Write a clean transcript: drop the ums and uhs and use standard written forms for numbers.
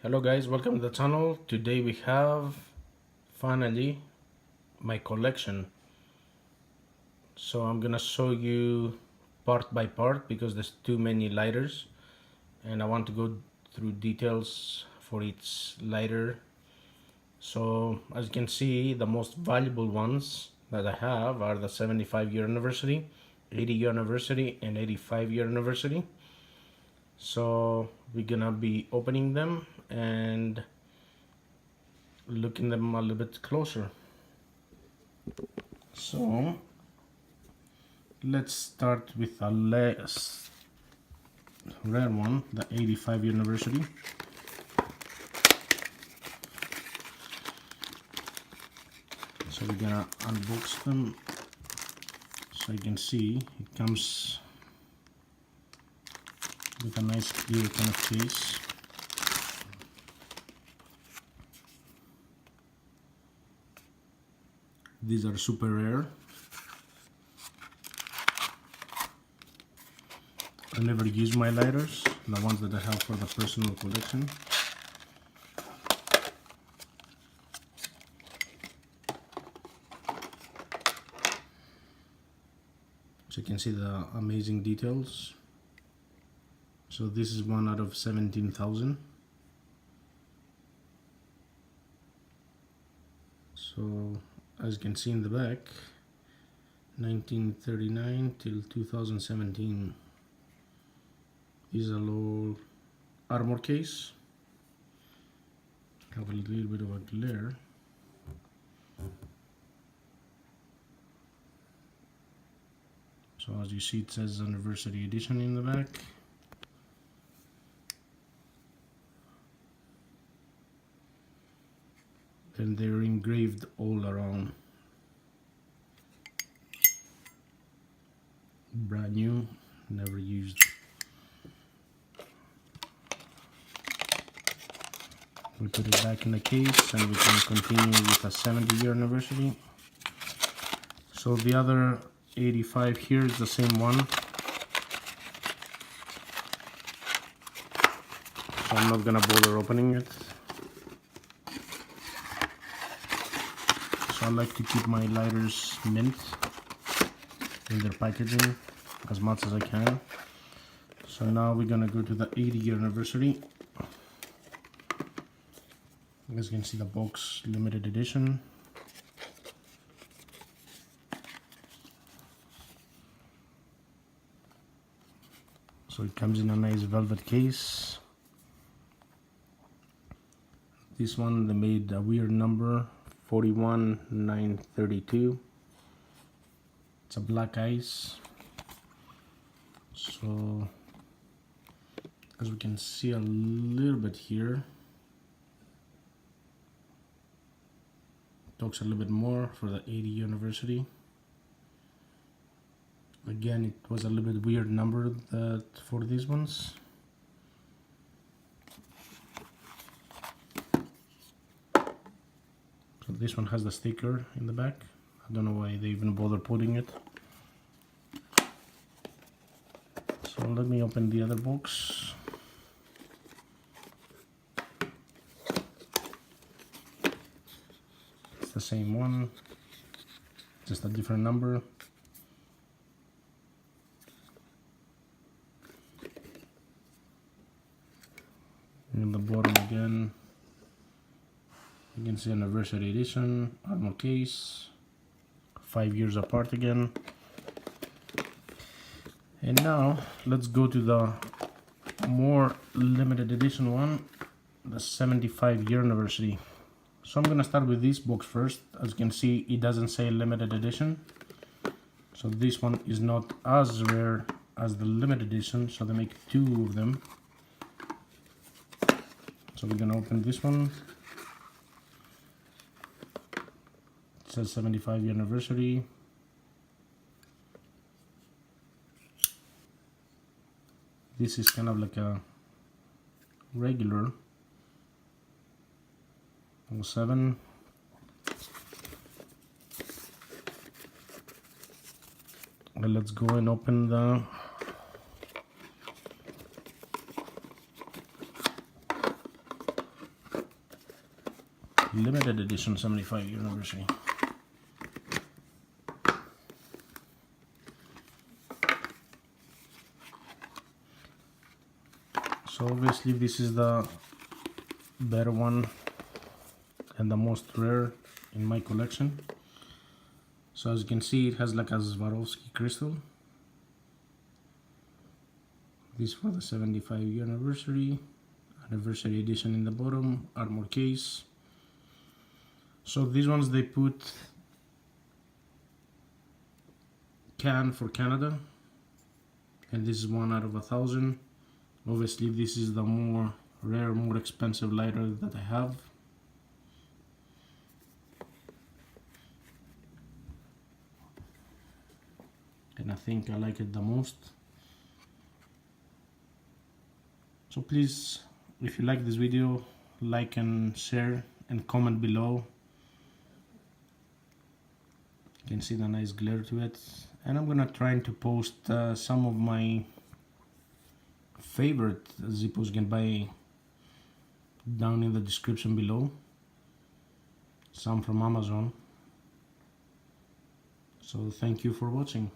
Hello guys, welcome to the channel. Today we have finally my collection. So I'm gonna show you part by part because there's too many lighters and I want to go through details for each lighter. So as you can see, the most valuable ones that I have are the 75-year anniversary, 80-year anniversary and 85-year anniversary. So we're gonna be opening them and looking them a little bit closer. So let's start with a less rare one, the 85-year anniversary. So we're gonna unbox them so you can see it comes with a nice clear kind of case. These are super rare. I never use my lighters, the ones that I have for the personal collection. So you can see the amazing details. So this is one out of 17,000. So as you can see in the back, 1939 till 2017. This is a low armor case. Have a little bit of a glare. So as you see, it says Anniversary Edition in the back. And they're engraved all around. Brand new, never used. We put it back in the case and we can continue with a 70-year anniversary. So the other 85 here is the same one. So I'm not gonna bother opening it. So I like to keep my lighters mint in their packaging as much as I can. So now we're gonna go to the 80-year anniversary. As you can see, the box, limited edition. So it comes in a nice velvet case. This one, they made a weird number, 41932. It's a black ice. So as we can see a little bit here, talks a little bit more for the 80th anniversary. Again, it was a little bit weird number that for these ones. So this one has the sticker in the back. I don't know why they even bother putting it. So let me open the other box. It's the same one, just a different number. In the bottom again, you can see Anniversary Edition, armor case, 5 years apart again. And now let's go to the more limited edition one, the 75-year anniversary. So I'm gonna start with this box first. As you can see, it doesn't say limited edition. So this one is not as rare as the limited edition, so they make two of them. So we're gonna open this one. It says 75-year anniversary. This is kind of like a regular 07. Well, let's go and open the limited edition 75 year anniversary. So obviously this is the better one and the most rare in my collection. So as you can see, it has like a Swarovski crystal. This for the 75 year anniversary edition in the bottom, armor case. So these ones they put can for Canada, and this is 1 out of 1,000. Obviously this is the more rare, more expensive lighter that I have. And I think I like it the most. So please, if you like this video, like and share and comment below. You can see the nice glare to it. And I'm gonna try to post some of my favorite Zippos you can buy down in the description below. Some from Amazon. So thank you for watching.